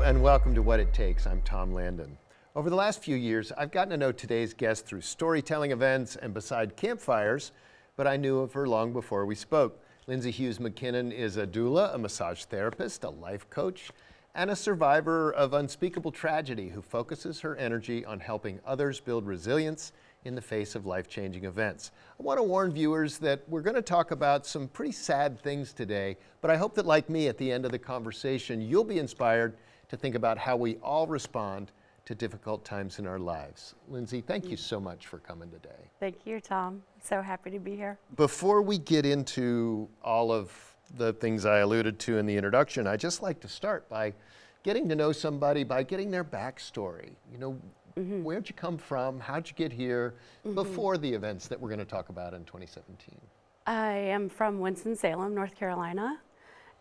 and welcome to What It Takes. I'm Tom Landon. Over the last few years, I've gotten to know today's guest through storytelling events and beside campfires, but I knew of her long before we spoke. Lindsay Hughes McKinnon is a doula, a massage therapist, a life coach, and a survivor of unspeakable tragedy who focuses her energy on helping others build resilience in the face of life-changing events. I want to warn viewers that we're going to talk about some pretty sad things today, but I hope that, like me, at the end of the conversation, you'll be inspired to think about how we all respond to difficult times in our lives. Lindsay, thank you so much for coming today. Thank you, Tom. So happy to be here. Before we get into all of the things I alluded to in the introduction, I'd just like to start by getting to know somebody, by getting their backstory. You know, where'd you come from? How'd you get here before the events that we're going to talk about in 2017? I am from Winston-Salem, North Carolina,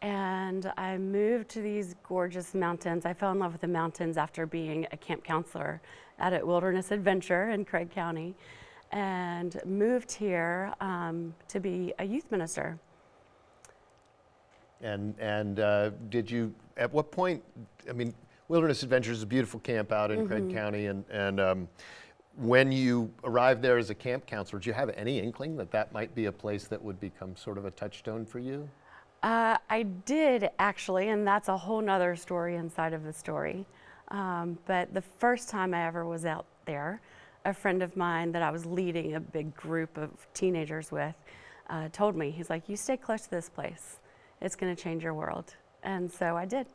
and I moved to these gorgeous mountains. I fell in love with the mountains after being a camp counselor at a wilderness adventure in Craig County, and moved here to be a youth minister. And did you, at what point, I mean, Wilderness Adventures is a beautiful camp out in Craig County, and when you arrived there as a camp counselor, did you have any inkling that that might be a place that would become sort of a touchstone for you? I did, actually, and that's a whole nother story inside of the story. But the first time I ever was out there, a friend of mine that I was leading a big group of teenagers with told me, he's like, you stay close to this place. It's going to change your world. And so I did.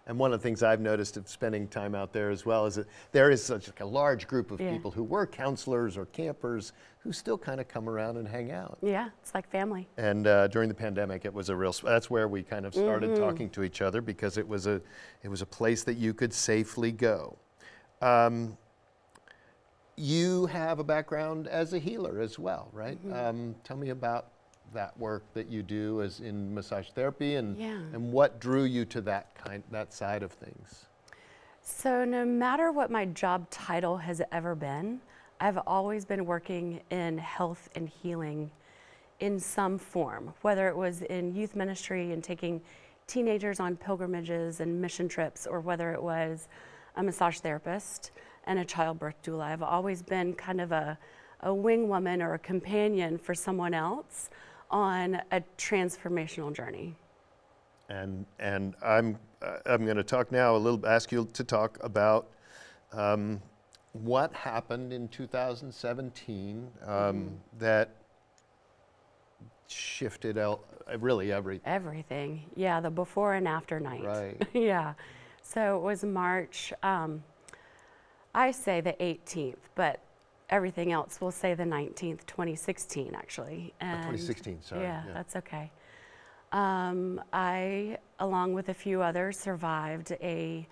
And one of the things I've noticed of spending time out there as well is that there is such a large group of people who were counselors or campers who still kind of come around and hang out. Yeah, it's like family. And during the pandemic, it was a real, that's where we kind of started talking to each other, because it was a place that you could safely go. You have a background as a healer as well, right? Tell me about that work that you do as in massage therapy, and what drew you to that side of things? So no matter what my job title has ever been, I've always been working in health and healing in some form, whether it was in youth ministry and taking teenagers on pilgrimages and mission trips, or whether it was a massage therapist and a childbirth doula. I've always been kind of a wing woman or a companion for someone else on a transformational journey. And I'm going to talk now ask you to talk about what happened in 2017 that shifted really everything. Yeah, the before and after night. Right. Yeah. So it was March. I say the 18th, but everything else will say the 19th, 2016, actually. And 2016, sorry. Yeah, that's okay. I, along with a few others, survived a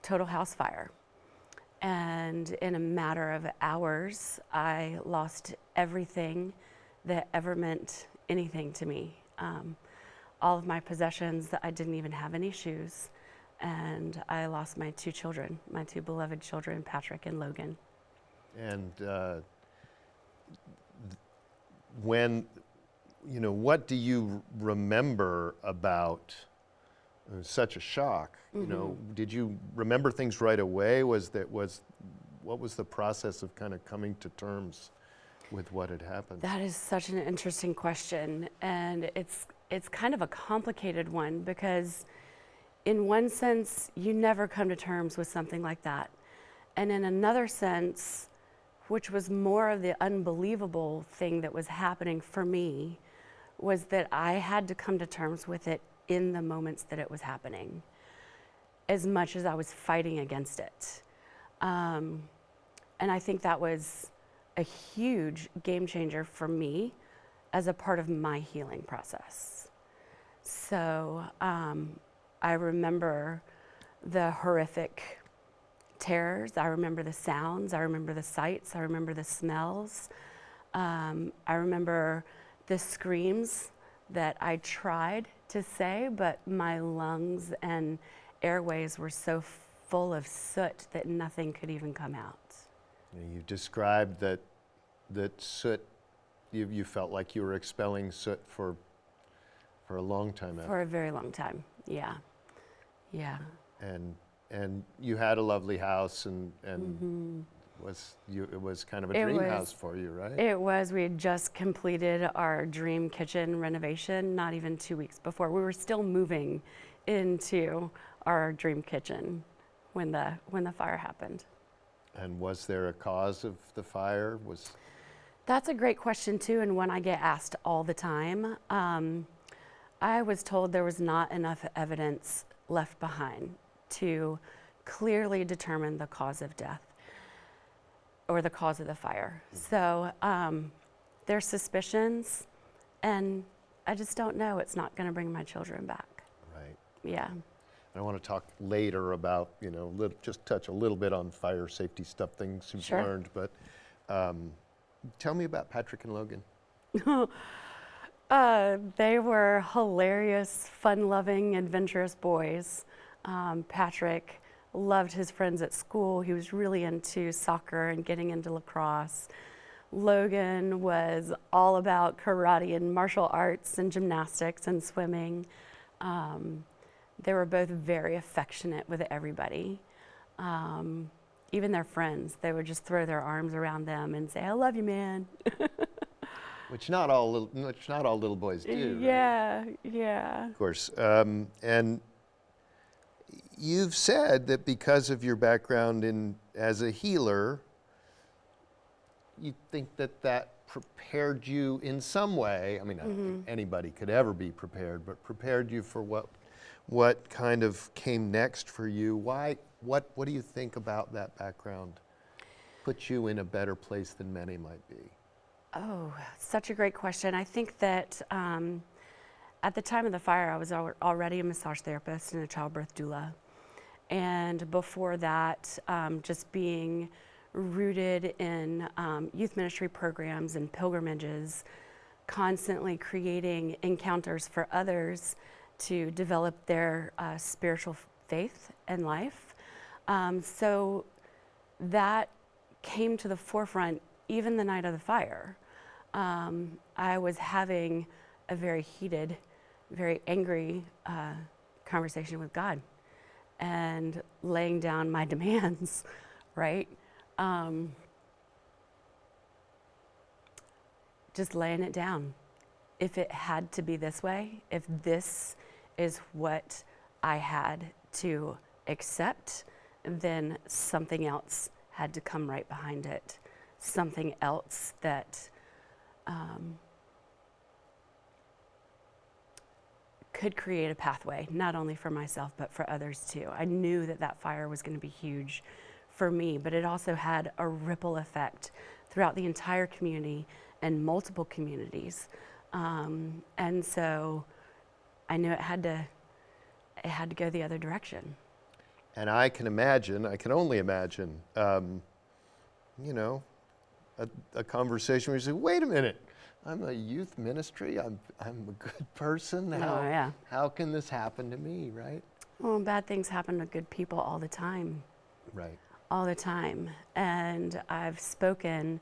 total house fire. And in a matter of hours, I lost everything that ever meant anything to me. All of my possessions, I didn't even have any shoes. And I lost my two children, my two beloved children, Patrick and Logan. And when, you know, what do you remember about such a shock? You know, did you remember things right away? What was the process of kind of coming to terms with what had happened? That is such an interesting question, and it's kind of a complicated one, because in one sense, you never come to terms with something like that. And in another sense, which was more of the unbelievable thing that was happening for me, was that I had to come to terms with it in the moments that it was happening, as much as I was fighting against it. And I think that was a huge game changer for me as a part of my healing process. So I remember the horrific terrors, I remember the sounds, I remember the sights, I remember the smells. I remember the screams that I tried to say, but my lungs and airways were so full of soot that nothing could even come out. You described that soot, you felt like you were expelling soot for a long time. For a very long time, yeah. Yeah. And you had a lovely house, and it was kind of a dream house for you, right? It was. We had just completed our dream kitchen renovation not even 2 weeks before. We were still moving into our dream kitchen when the fire happened. And was there a cause of the fire? That's a great question too, and one I get asked all the time. I was told there was not enough evidence left behind to clearly determine the cause of death or the cause of the fire. So there's suspicions, and I just don't know. It's not going to bring my children back. Right. Yeah. I want to talk later about, just touch a little bit on fire safety stuff, things you've Sure. learned, but tell me about Patrick and Logan. They were hilarious, fun-loving, adventurous boys. Patrick loved his friends at school. He was really into soccer and getting into lacrosse. Logan was all about karate and martial arts and gymnastics and swimming. They were both very affectionate with everybody. Even their friends, they would just throw their arms around them and say, "I love you, man." Which not all little boys do. Yeah, right? yeah. Of course. And you've said that because of your background as a healer, you think that prepared you in some way. I mean, I don't think anybody could ever be prepared, but prepared you for what kind of came next for you. Why? What do you think about that background put you in a better place than many might be? Oh, such a great question. I think that at the time of the fire, I was already a massage therapist and a childbirth doula. And before that, just being rooted in youth ministry programs and pilgrimages, constantly creating encounters for others to develop their spiritual faith and life. So that came to the forefront even the night of the fire. I was having a very heated, very angry conversation with God and laying down my demands, right? Just laying it down. If it had to be this way, if this is what I had to accept, then something else had to come right behind it. Something else that could create a pathway, not only for myself, but for others too. I knew that fire was going to be huge for me, but it also had a ripple effect throughout the entire community and multiple communities. And so I knew it had to go the other direction. And I can only imagine, a conversation where you say, wait a minute, I'm a youth ministry, I'm a good person. How can this happen to me, right? Well, bad things happen to good people all the time. Right. All the time. And I've spoken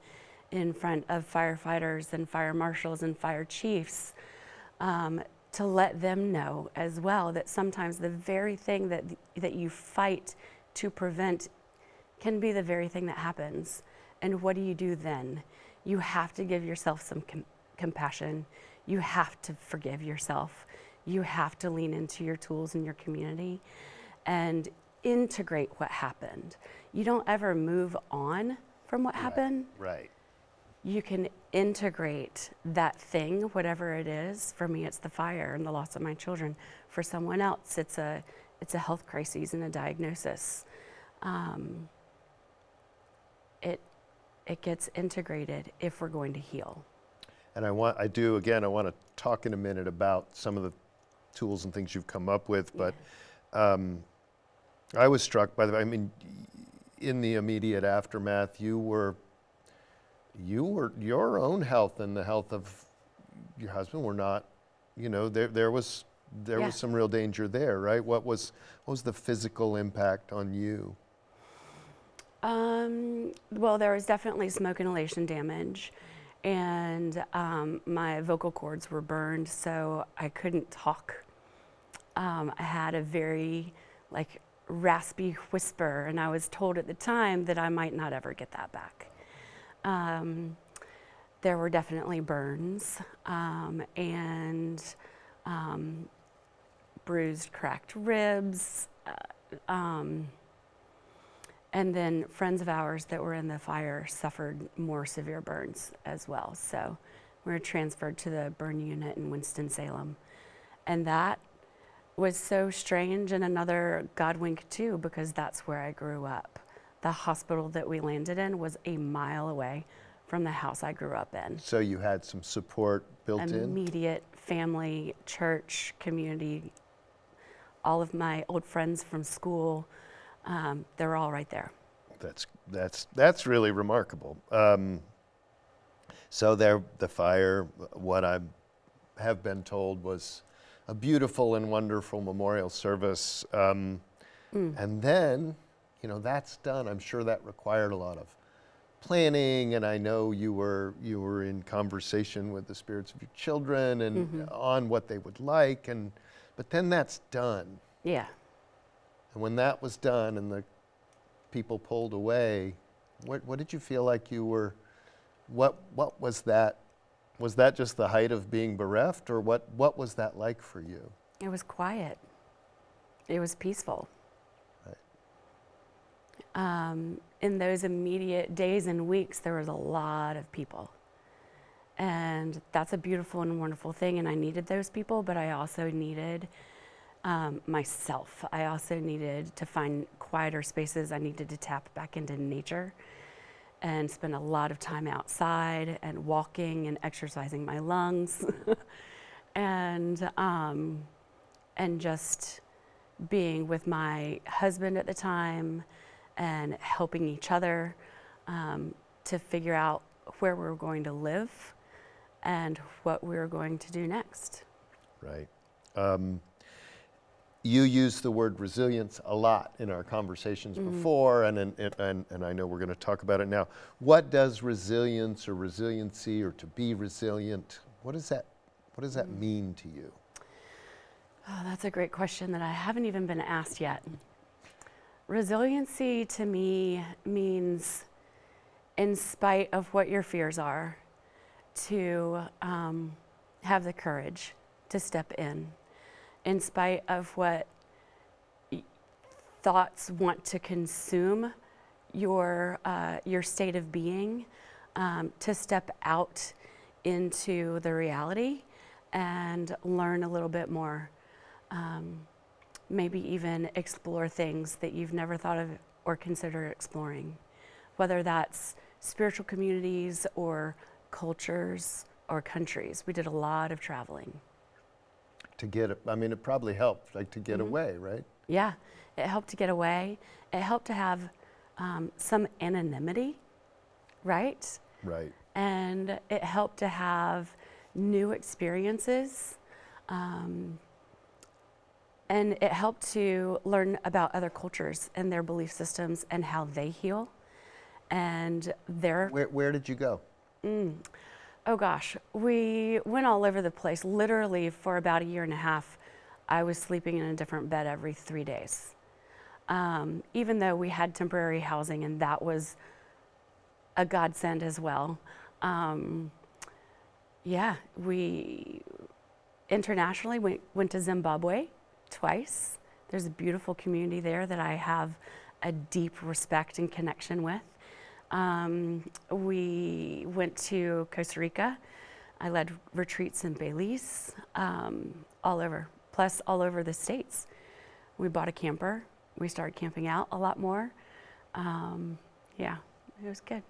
in front of firefighters and fire marshals and fire chiefs to let them know as well that sometimes the very thing that you fight to prevent can be the very thing that happens. And what do you do then? You have to give yourself some compassion. You have to forgive yourself. You have to lean into your tools in your community and integrate what happened. You don't ever move on from what happened. Right. You can integrate that thing, whatever it is. For me, it's the fire and the loss of my children. For someone else, it's a health crisis and a diagnosis. It gets integrated if we're going to heal. And I want to talk in a minute about some of the tools and things you've come up with, but I was struck by in the immediate aftermath, your own health and the health of your husband were not, there was some real danger there, right? What was the physical impact on you? Well, there was definitely smoke inhalation damage, and my vocal cords were burned, so I couldn't talk. I had a very raspy whisper, and I was told at the time that I might not ever get that back. There were definitely burns and bruised, cracked ribs, and then friends of ours that were in the fire suffered more severe burns as well. So we were transferred to the burn unit in Winston-Salem. And that was so strange and another God wink too, because that's where I grew up. The hospital that we landed in was a mile away from the house I grew up in. So you had some support built in? Immediate family, church, community, all of my old friends from school, they're all right there. That's really remarkable. So there, the fire, what I have been told, was a beautiful and wonderful memorial service. And then, you know, that's done. I'm sure that required a lot of planning, and I know you were in conversation with the spirits of your children and on what they would like, but then that's done. Yeah. And when that was done and the people pulled away, what did you feel like you were, what was that? Was that just the height of being bereft, or what was that like for you? It was quiet. It was peaceful. Right. In those immediate days and weeks, there was a lot of people. And that's a beautiful and wonderful thing, and I needed those people, but I also needed myself. I also needed to find quieter spaces. I needed to tap back into nature and spend a lot of time outside and walking and exercising my lungs and just being with my husband at the time and helping each other to figure out where we were going to live and what we were going to do next. Right. You use the word resilience a lot in our conversations before, and I know we're going to talk about it now. What does resilience or resiliency or to be resilient, what does that mean to you? Oh, that's a great question that I haven't even been asked yet. Resiliency to me means, in spite of what your fears are, to have the courage to step in spite of what thoughts want to consume your state of being, to step out into the reality and learn a little bit more. Maybe even explore things that you've never thought of or considered exploring, whether that's spiritual communities or cultures or countries. We did a lot of traveling. It probably helped, like to get away, right? Yeah, it helped to get away. It helped to have some anonymity, right? Right. And it helped to have new experiences. And it helped to learn about other cultures and their belief systems and how they heal. And their... Where did you go? Oh gosh, we went all over the place. Literally for about a year and a half, I was sleeping in a different bed every 3 days. Even though we had temporary housing, and that was a godsend as well. We internationally went to Zimbabwe twice. There's a beautiful community there that I have a deep respect and connection with. We went to Costa Rica. I led retreats in Belize, all over, plus all over the States. We bought a camper. We started camping out a lot more. It was good.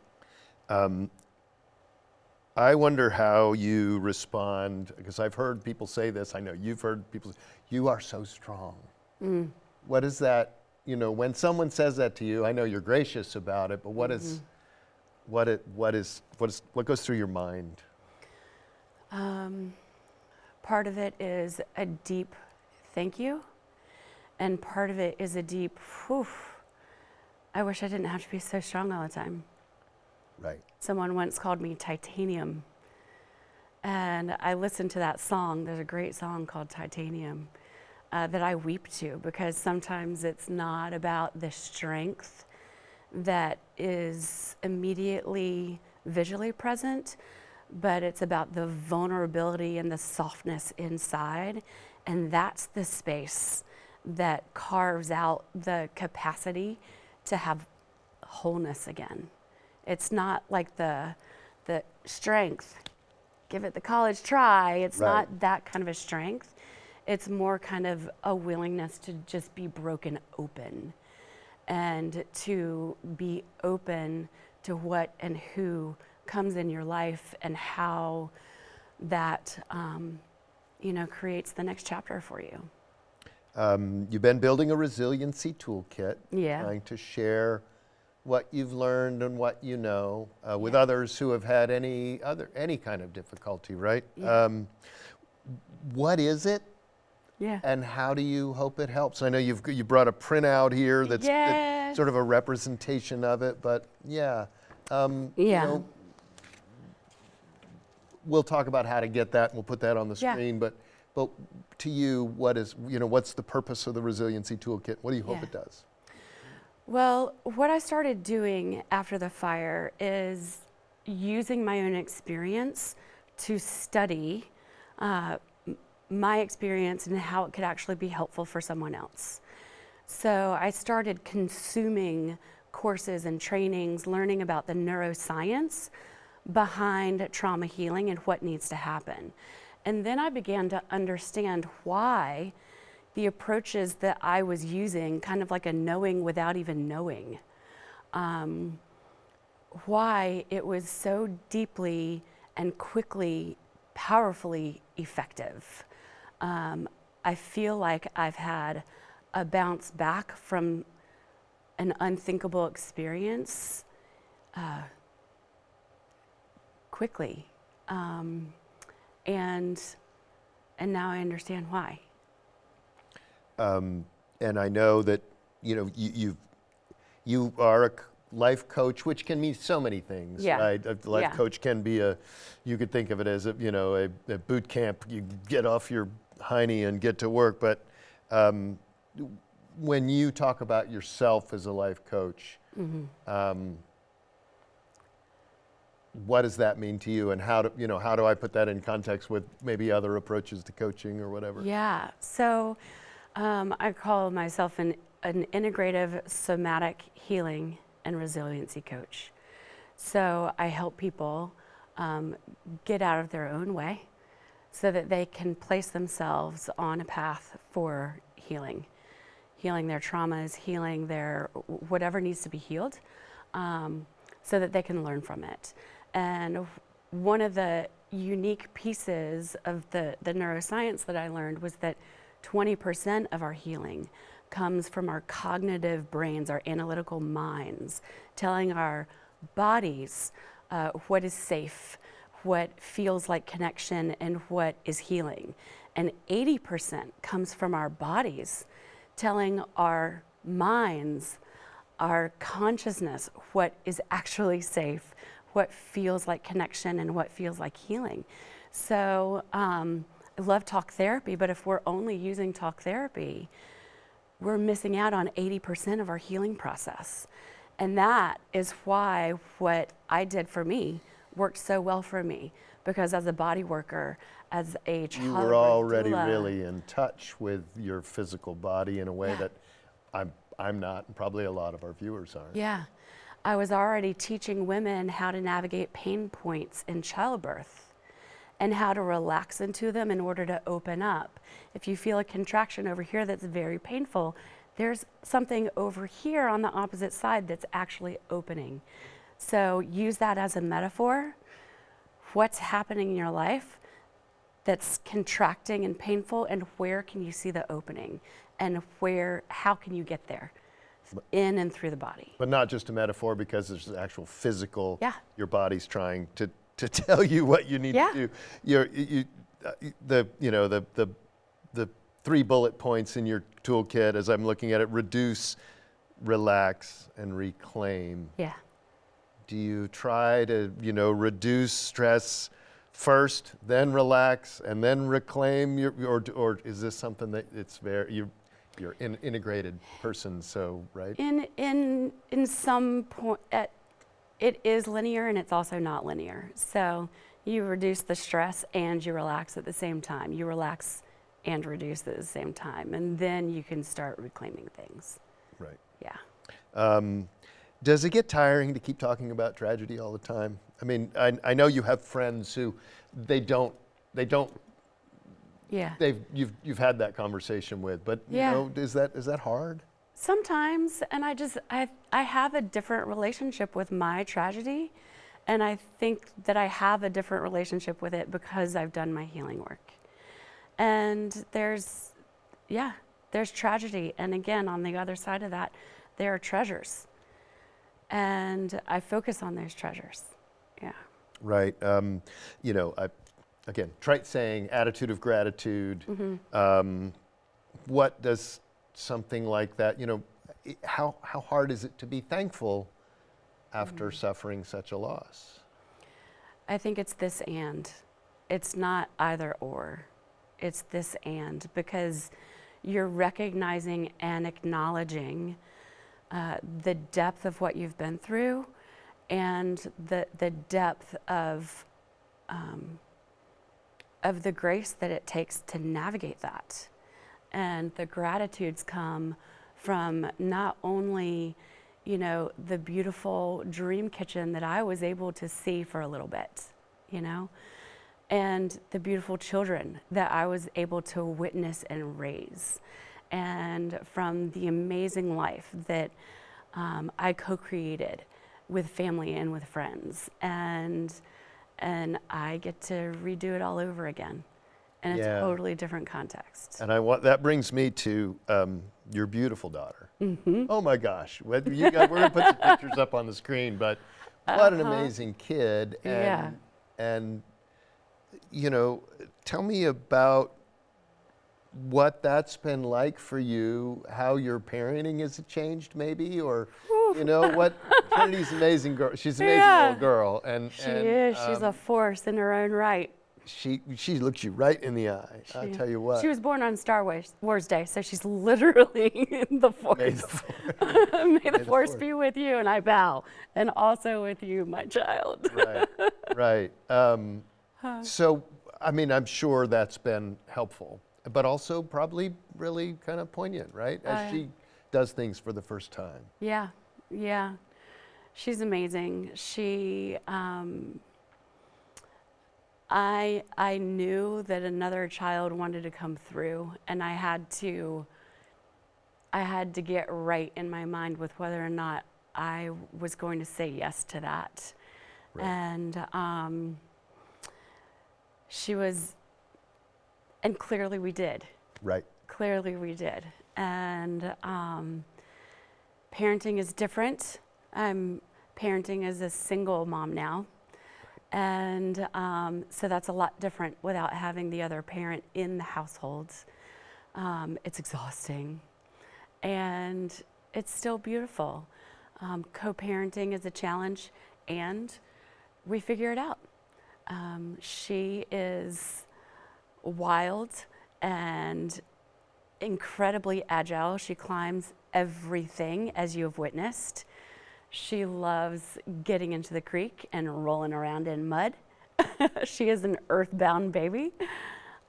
I wonder how you respond, because I've heard people say this, I know you've heard people say, you are so strong. What is that, when someone says that to you, I know you're gracious about it, but what goes through your mind? Part of it is a deep thank you, and part of it is a deep, whew, I wish I didn't have to be so strong all the time. Right. Someone once called me titanium, and I listened to that song. There's a great song called Titanium, that I weep to, because sometimes it's not about the strength that is immediately visually present, but it's about the vulnerability and the softness inside. And that's the space that carves out the capacity to have wholeness again. It's not like the strength, give it the college try. It's Right. not that kind of a strength. It's more kind of a willingness to just be broken open and to be open to what and who comes in your life and how that, creates the next chapter for you. You've been building a resiliency toolkit, Yeah. trying to share what you've learned and what you know with Yeah. others who have had any kind of difficulty, right? Yeah. What is it, Yeah. and how do you hope it helps? I know you brought a printout here that's Yes. sort of a representation of it, but yeah. Yeah. We'll talk about how to get that, and we'll put that on the Yeah. screen, but to you, what's the purpose of the Resiliency Toolkit? What do you hope Yeah. it does? Well, what I started doing after the fire is using my own experience to study my experience and how it could actually be helpful for someone else. So I started consuming courses and trainings, learning about the neuroscience behind trauma healing and what needs to happen. And then I began to understand why the approaches that I was using, kind of like a knowing without even knowing, why it was so deeply and quickly, powerfully effective. I feel like I've had a bounce back from an unthinkable experience quickly. And now I understand why. And I know that you are a life coach, which can mean so many things. Yeah. Right? A life Yeah. coach can be you could think of it as a boot camp. You get off your hiney and get to work. But when you talk about yourself as a life coach, what does that mean to you, and how do I put that in context with maybe other approaches to coaching or whatever? Yeah. So I call myself an integrative somatic healing and resiliency coach. So I help people get out of their own way so that they can place themselves on a path for healing their traumas, healing their whatever needs to be healed, so that they can learn from it. And one of the unique pieces of the neuroscience that I learned was that 20% of our healing comes from our cognitive brains, our analytical minds, telling our bodies what is safe, what feels like connection, and what is healing. And 80% comes from our bodies, telling our minds, our consciousness, what is actually safe, what feels like connection, and what feels like healing. So I love talk therapy, but if we're only using talk therapy, we're missing out on 80% of our healing process. And that is why what I did for me worked so well for me, because as a body worker, as a child You were already doula, really in touch with your physical body in a way Yeah. that I'm not, and probably a lot of our viewers aren't. Yeah, I was already teaching women how to navigate pain points in childbirth and how to relax into them in order to open up. If you feel a contraction over here that's very painful, there's something over here on the opposite side that's actually opening. So use that as a metaphor. What's happening in your life that's contracting and painful, and where can you see the opening, and how can you get there? In and through the body. But not just a metaphor, because there's an actual physical, Yeah. your body's trying to tell you what you need Yeah. to do. The 3 bullet points in your toolkit, as I'm looking at it: reduce, relax, and reclaim. Yeah. Do you try to, reduce stress first, then relax, and then reclaim your, or is this something that it's you're an integrated person, so, right? In some point, it is linear and it's also not linear. So you reduce the stress and you relax at the same time. You relax and reduce at the same time, and then you can start reclaiming things. Right. Yeah. Does it get tiring to keep talking about tragedy all the time? I mean, I know you have friends who they don't, Yeah. you've had that conversation with, but you Yeah. know, is that hard? Sometimes, and I have a different relationship with my tragedy, and I think that I have a different relationship with it because I've done my healing work. And there's tragedy, and again, on the other side of that, there are treasures. And I focus on those treasures. Yeah. Right. You know, again, trite saying, attitude of gratitude. What does something like that, you know, how hard is it to be thankful after suffering such a loss? I think it's this and. It's not either or. It's this and, because you're recognizing and acknowledging the depth of what you've been through and the depth of the grace that it takes to navigate that. And the gratitudes come from not only, you know, the beautiful dream kitchen that I was able to see for a little bit, you know, and the beautiful children that I was able to witness and raise, and from the amazing life that I co-created with family and with friends, and I get to redo it all over again in a totally different context. And that brings me to your beautiful daughter. Oh my gosh, we're gonna put some pictures up on the screen, but what an amazing kid. And you know, tell me about what that's been like for you, how your parenting has changed maybe, or you know, what Trinity's an amazing girl. She's an amazing little girl, and she is. She's a force in her own right. She looks you right in the eye. I tell you what. She was born on Star Wars Day, so she's literally the force. May the force be with you, and I bow, and also with you, my child. Right. So, I mean, I'm sure that's been helpful, but also probably really kind of poignant, right? As she does things for the first time. Yeah. She's amazing. She, I knew that another child wanted to come through, and I had to get right in my mind with whether or not I was going to say yes to that. Right. And she was, and clearly we did. Right. Clearly we did. And parenting is different. I'm parenting as a single mom now. And so that's a lot different without having the other parent in the household. It's exhausting. And it's still beautiful. Co-parenting is a challenge, and we figure it out. She is wild and incredibly agile. She climbs everything, as you have witnessed. She loves getting into the creek and rolling around in mud. She is an earthbound baby.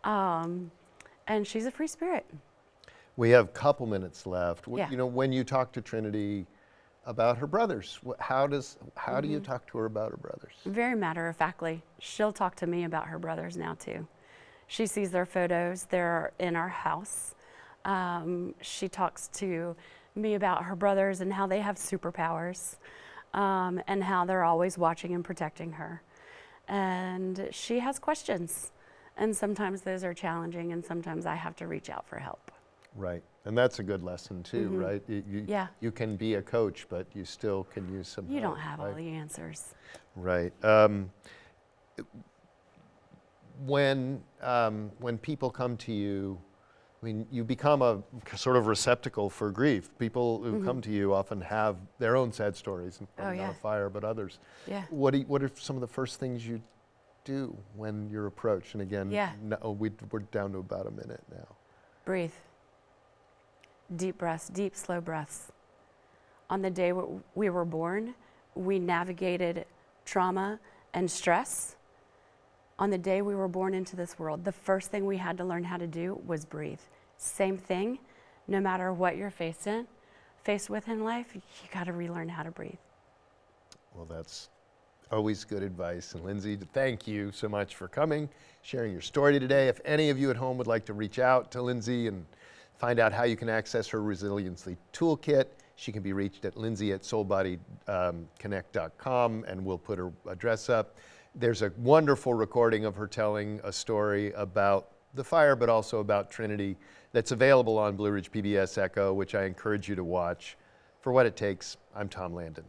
And she's a free spirit. We have a couple minutes left. Yeah. You know, when you talk to Trinity about her brothers, how do you talk to her about her brothers? Very matter-of-factly. She'll talk to me about her brothers now too. She sees their photos. They're in our house. She talks to me about her brothers and how they have superpowers, and how they're always watching and protecting her. And she has questions, and sometimes those are challenging, and sometimes I have to reach out for help. Right, and that's a good lesson too, right? You can be a coach, but you still can use some help. You don't have right? all the answers. Right. When people come to you, I mean, you become a sort of receptacle for grief. People who come to you often have their own sad stories, not a fire, but others. Yeah. What are some of the first things you do when you're approached? And again, Yeah. no, we're down to about a minute now. Breathe. Deep breaths, deep, slow breaths. On the day we were born, we navigated trauma and stress. On the day we were born into this world, the first thing we had to learn how to do was breathe. Same thing, no matter what you're faced with in life, you gotta relearn how to breathe. Well, that's always good advice. And Lindsay, thank you so much for coming, sharing your story today. If any of you at home would like to reach out to Lindsay and find out how you can access her Resiliency Toolkit, she can be reached at lindsay@soulbodyconnect.com, and we'll put her address up. There's a wonderful recording of her telling a story about the fire, but also about Trinity, that's available on Blue Ridge PBS Echo, which I encourage you to watch. For What It Takes, I'm Tom Landon.